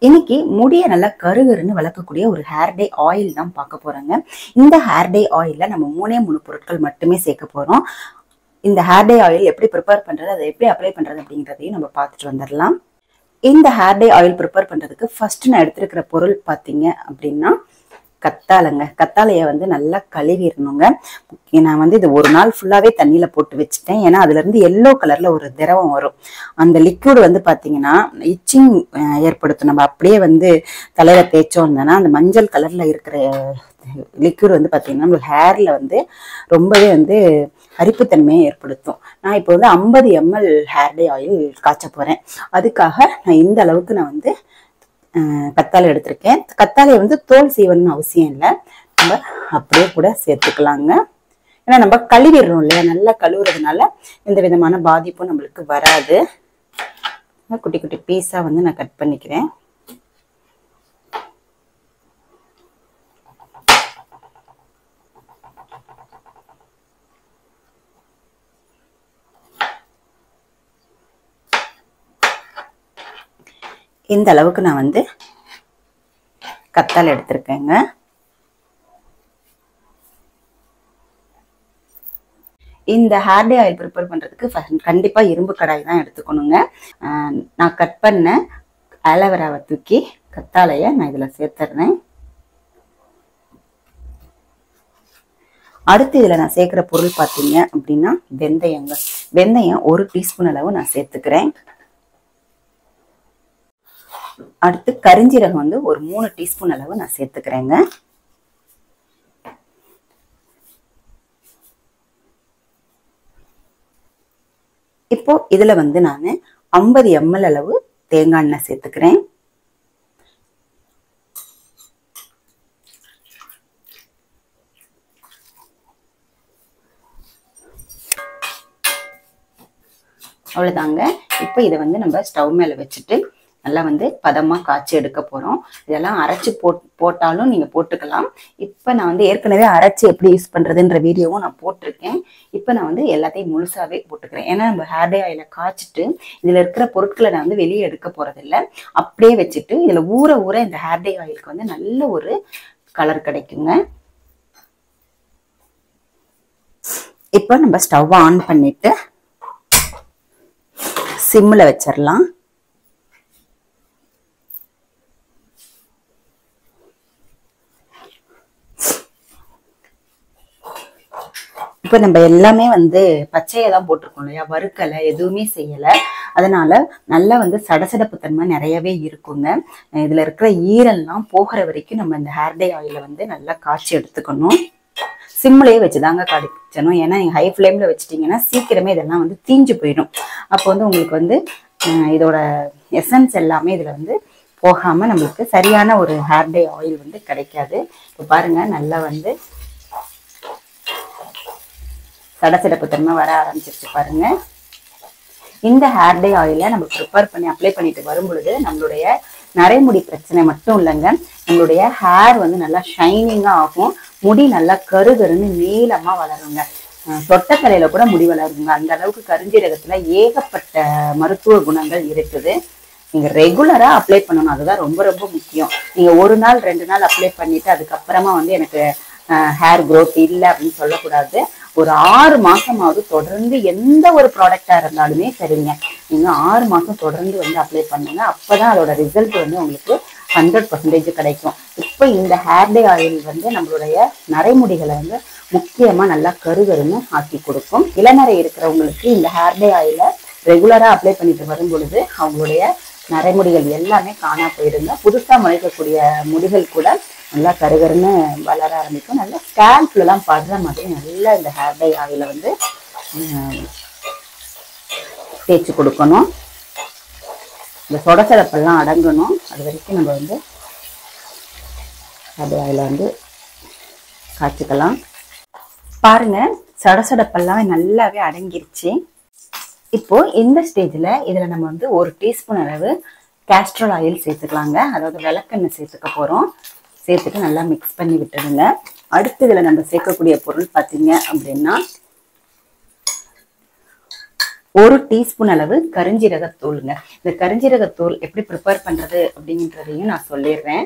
இன்னைக்கு முடிய நல்லா கருகருன்னு வளர்க்கக்கூடிய ஒரு ஹேர் டே ஆயில் தான் பார்க்க போறாங்க. இந்த ஹேர் டே ஆயில்ல நம்ம 3 பொருட்கள் மட்டுமே சேர்க்க போறோம். இந்த ஹேர் டே ஆயில் எப்படி ப்ரிப்பேர் பண்றது, அதை எப்படி அப்ளை பண்றது அப்படிங்கிறதையும் நம்ம பார்த்துட்டு வந்துடலாம். இந்த ஹேர் டே ஆயில் ப்ரிப்பேர் பண்றதுக்கு ஃபர்ஸ்ட் நான் எடுத்திருக்கிற பொருள் பார்த்தீங்க அப்படின்னா கத்தாழைங்க. கத்தாழையை வந்து நல்லா கழுவிடணுங்க. நான் இது ஒரு நாள் ஃபுல்லாவே தண்ணியில போட்டு வச்சுட்டேன். ஏன்னா அதுல இருந்து எல்லோ கலர்ல ஒரு திரவம் வரும். அந்த லிக்விட் பாத்தீங்கன்னா இச்சிங் ஏற்படுத்தும். நம்ம அப்படியே தலையில தேய்ச்சோம்னா அந்த மஞ்சள் கலர்ல இருக்கிற லிக்விட் பாத்தீங்கன்னா நம்ம ஹேர்ல ரொம்பவே அரிப்புத்தன்மையை ஏற்படுத்தும். நான் இப்போ 50 ml ஹேர் டே ஆயில் காய்ச்ச போறேன். அதுக்காக நான் இந்த அளவுக்கு நான் கத்தாழை எடுத்திருக்கேன். கத்தாழையை தோல் சீவணும்னு அவசியம் இல்லை, நம்ம அப்படியே கூட சேர்த்துக்கலாங்க. ஏன்னா நம்ம கழுவிடுறோம் இல்லையா, நல்லா கழுவுறதுனால எந்த விதமான பாதிப்பும் நம்மளுக்கு வராது. குட்டி குட்டி பீஸா நான் கட் பண்ணிக்கிறேன். இந்த அளவுக்கு நான் கத்தாழை எடுத்திருக்கேங்க. இந்த ஹேர் டே ஆயில் ப்ரிப்பேர் பண்றதுக்கு கண்டிப்பா இரும்பு கடாய் தான் எடுத்துக்கணுங்க. நான் கட் பண்ண ஆலோவேராவை தூக்கி கத்தாழையை நான் இதுல சேர்த்துறேன். அடுத்து இதுல நான் சேர்க்கிற பொருள் பார்த்தீங்க அப்படின்னா வெந்தயங்க. வெந்தயம் 1 டீஸ்பூன் அளவு நான் சேர்த்துக்கிறேன். அடுத்து கரிஞ்சீரகம் ஒரு 3 டீஸ்பூன் அளவு நான் சேர்த்துக்கிறேங்க. இப்போ இதுல நான் 50 ml அளவு தேங்காய் எண்ணெய் சேர்த்துக்கிறேன். அவ்வளவுதாங்க. இப்போ இதை நம்ம ஸ்டவ் மேல வச்சுட்டு நல்லா பதமா காய்ச்சி எடுக்க போறோம். இதெல்லாம் அரைச்சு போட்டாலும் நீங்க போட்டுக்கலாம். இப்ப நான் ஏற்கனவே அரைச்சு எப்படி யூஸ் பண்றதுன்ற வீடியோவும் நான் போட்டிருக்கேன். இப்ப நான் எல்லாத்தையும் முழுசாவே போட்டுக்கிறேன். ஏன்னா நம்ம ஹேர் டே ஆயில காய்ச்சிட்டு இதுல இருக்கிற பொருட்களை நான் வெளியே எடுக்க போறது இல்லை, அப்படியே வச்சுட்டு இதுல ஊற ஊற இந்த ஹேர் டே ஆயிலுக்கு நல்ல ஒரு கலர் கிடைக்குங்க. இப்ப நம்ம ஸ்டவ் ஆன் பண்ணிட்டு சிம்ல வச்சிடலாம். இப்ப நம்ம எல்லாமே பச்சையை தான் போட்டிருக்கோம் இல்லையா, வறுக்கலை, எதுவுமே செய்யல. அதனால நல்லா சடசடப்பு தன்மை நிறையவே இருக்குங்க. இதுல இருக்கிற ஈரல்லாம் போகிற வரைக்கும் நம்ம இந்த ஹேர் டே ஆயில நல்லா காய்ச்சி எடுத்துக்கணும். சிம்லயே வச்சுதாங்க காய்ச்சணும். ஏன்னா நீங்க ஹை ஃப்ளேம்ல வச்சுட்டீங்கன்னா சீக்கிரமே இதெல்லாம் தீஞ்சு போயிடும். அப்போ உங்களுக்கு இதோட எசன்ஸ் எல்லாமே இதுல போகாம நம்மளுக்கு சரியான ஒரு ஹேர் டே ஆயில் கிடைக்காது. இப்போ பாருங்க, நல்லா சடசடப்பு தன்மை வர ஆரம்பிச்சிருச்சு பாருங்க. இந்த ஹேர் டே ஆயில நம்ம ப்ரிப்பேர் பண்ணி அப்ளை பண்ணிட்டு வரும் பொழுது நம்மளுடைய நரைமுடி பிரச்சனை மட்டும் இல்லைங்க, நம்மளுடைய ஹேர் நல்லா ஷைனிங்கா ஆகும். முடி நல்லா கருகருன்னு நீளமா வளருங்க. சொட்டத்தலையில கூட முடி வளருங்க. அந்த அளவுக்கு கருஞ்சீரகத்துல ஏகப்பட்ட மருத்துவ குணங்கள் இருக்குது. நீங்க ரெகுலரா அப்ளை பண்ணணும், அதுதான் ரொம்ப ரொம்ப முக்கியம். நீங்க 1 நாள் 2 நாள் அப்ளை பண்ணிட்டு அதுக்கப்புறமா எனக்கு ஹேர் க்ரோத் இல்லை அப்படின்னு சொல்லக்கூடாது. ஒரு 6 மாசமாவது தொடர்ந்து எந்த ஒரு ப்ராடக்டா இருந்தாலுமே சரிங்க, நீங்க 6 மாசம் தொடர்ந்து அப்ளை பண்ணுங்க. அப்பதான் அதோட ரிசல்ட் உங்களுக்கு 100% கிடைக்கும். இப்போ இந்த ஹேர் டே ஆயில் நம்மளுடைய நரைமுடிகளை முக்கியமா நல்லா கருகருன்னு ஆக்கி கொடுக்கும். இளநரை இருக்கிறவங்களுக்கு இந்த ஹேர் டே ஆயில ரெகுலரா அப்ளை பண்ணிட்டு வரும் பொழுது அவங்களுடைய நரைமுடிகள் எல்லாமே காணா போயிடுங்க. புதுசா முளைக்கக்கூடிய முடிகள் கூட நல்லா கருகருன்னு வளர ஆரம்பிக்கும். நல்லா ஸ்கேல்ப்ல எல்லாம் படுற மாதிரி நல்லா இந்த ஹேர் டை ஆயில தேய்ச்சி கொடுக்கணும். இந்த சொடசடப்பெல்லாம் அடங்கணும். அது வரைக்கும் நம்ம ஹேர் டை ஆயில காய்ச்சிக்கலாம். பாருங்க, சடசடப்பெல்லாம் நல்லாவே அடங்கிருச்சு. இப்போ இந்த ஸ்டேஜ்ல இதுல நம்ம 1 டீஸ்பூன் அளவு கேஸ்ட்ரால் ஆயில் சேர்த்துக்கலாங்க. அதாவது விளக்கெண்ணெய் சேர்த்துக்க போறோம். சேர்த்துட்டு நல்லா மிக்ஸ் பண்ணி விட்டுடுங்க. அடுத்து இதுல நம்ம சேர்க்கக்கூடிய பொருள் பார்த்தீங்க அப்படின்னா 1 டீஸ்பூன் அளவு கரிஞ்சீரகத்தூளுங்க. இந்த கரிஞ்சீரகத்தூள் எப்படி ப்ரிப்பேர் பண்றது அப்படின்றதையும் நான் சொல்லிடுறேன்.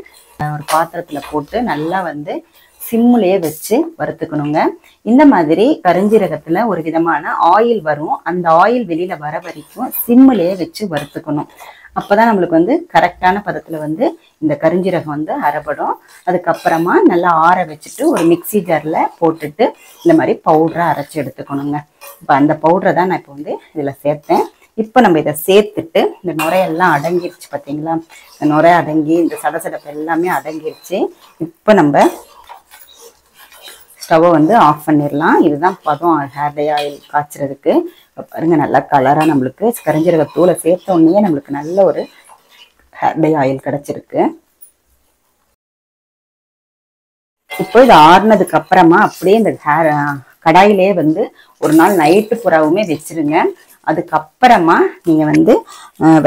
ஒரு பாத்திரத்துல போட்டு நல்லா வந்து சிம்முலயே வச்சு வறுத்துக்கணுங்க. இந்த மாதிரி கரிஞ்சீரகத்துல ஒரு விதமான ஆயில் வரும். அந்த ஆயில் வெளியில வர வரைக்கும் சிம்முலயே வச்சு வறுத்துக்கணும். அப்பதான் நம்மளுக்கு வந்து கரெக்டான பதத்துல வந்து இந்த கரிஞ்சீரகம் வந்து அரைப்படும். அதுக்கப்புறமா நல்லா ஆற வச்சுட்டு ஒரு மிக்சி ஜார்ல போட்டுட்டு இந்த மாதிரி பவுடரா அரைச்சு எடுத்துக்கணுங்க. இப்ப அந்த பவுடரை தான் நான் இப்போ வந்து இதுல சேர்த்தேன். இப்போ நம்ம இதை சேர்த்துட்டு இந்த நுரையெல்லாம் அடங்கிருச்சு பார்த்தீங்களா? இந்த நுரை அடங்கி இந்த சடசடப்பு எல்லாமே அடங்கிருச்சு. இப்போ நம்ம ஸ்டவ்வை வந்து ஆஃப் பண்ணிடலாம். இதுதான் பதம் ஹேர் டை ஆயில் காய்ச்சறதுக்கு. பாருங்க நல்லா கலரா நம்மளுக்கு கரிஞ்சீரக தூளை சேர்த்த உடனே நம்மளுக்கு நல்ல ஒரு ஹேர் டை ஆயில் கிடைச்சிருக்கு. இப்போ இது ஆறுனதுக்கு அப்புறமா அப்படியே இந்த கடாயிலே வந்து ஒரு நாள் நைட்டு புறாவுமே வச்சிருங்க. அதுக்கப்புறமா நீங்க வந்து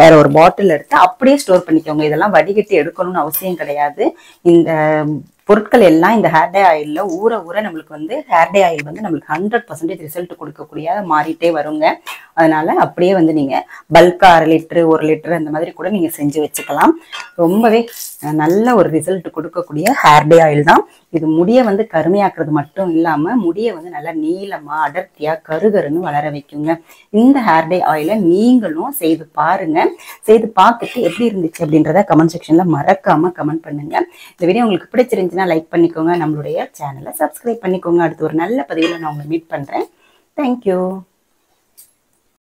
வேற ஒரு பாட்டில் எடுத்து அப்படியே ஸ்டோர் பண்ணிக்கோங்க. இதெல்லாம் வடிகட்டி எடுக்கணும்னு அவசியம் கிடையாது. இந்த பொருட்கள் எல்லாம் இந்த ஹேர் டை ஆயில்ல ஊற ஊற நம்மளுக்கு வந்து ஹேர் டை ஆயில் வந்து நம்மளுக்கு 100% ரிசல்ட் கொடுக்கக்கூடிய மாறிட்டே வருங்க. அதனால அப்படியே வந்து நீங்க பல்கா 1/2 லிட்டரு 1 லிட்டரு அந்த மாதிரி கூட நீங்க செஞ்சு வச்சுக்கலாம். ரொம்பவே நல்ல ஒரு ரிசல்ட் கொடுக்கக்கூடிய ஹேர் டை ஆயில் தான் இது. முடியை வந்து கருமையாக்குறது மட்டும் இல்லாம முடியை வந்து நல்லா நீளமா அடர்த்தியா கருகருன்னு வளர வைக்குங்க. இந்த ஹேர் டை ஆயிலை நீங்களும் செய்து பாருங்க. செய்து பார்த்துட்டு எப்படி இருந்துச்சு அப்படின்றத கமெண்ட் செக்ஷன்ல மறக்காம கமெண்ட் பண்ணுங்க. இந்த வீடியோ உங்களுக்கு பிடிச்சிருந்துச்சுன்னா லைக் பண்ணிக்கோங்க. நம்மளுடைய சேனலை சப்ஸ்கிரைப் பண்ணிக்கோங்க. அடுத்து ஒரு நல்ல பதிவில் நான் உங்களை மீட் பண்றேன். தேங்க்யூ.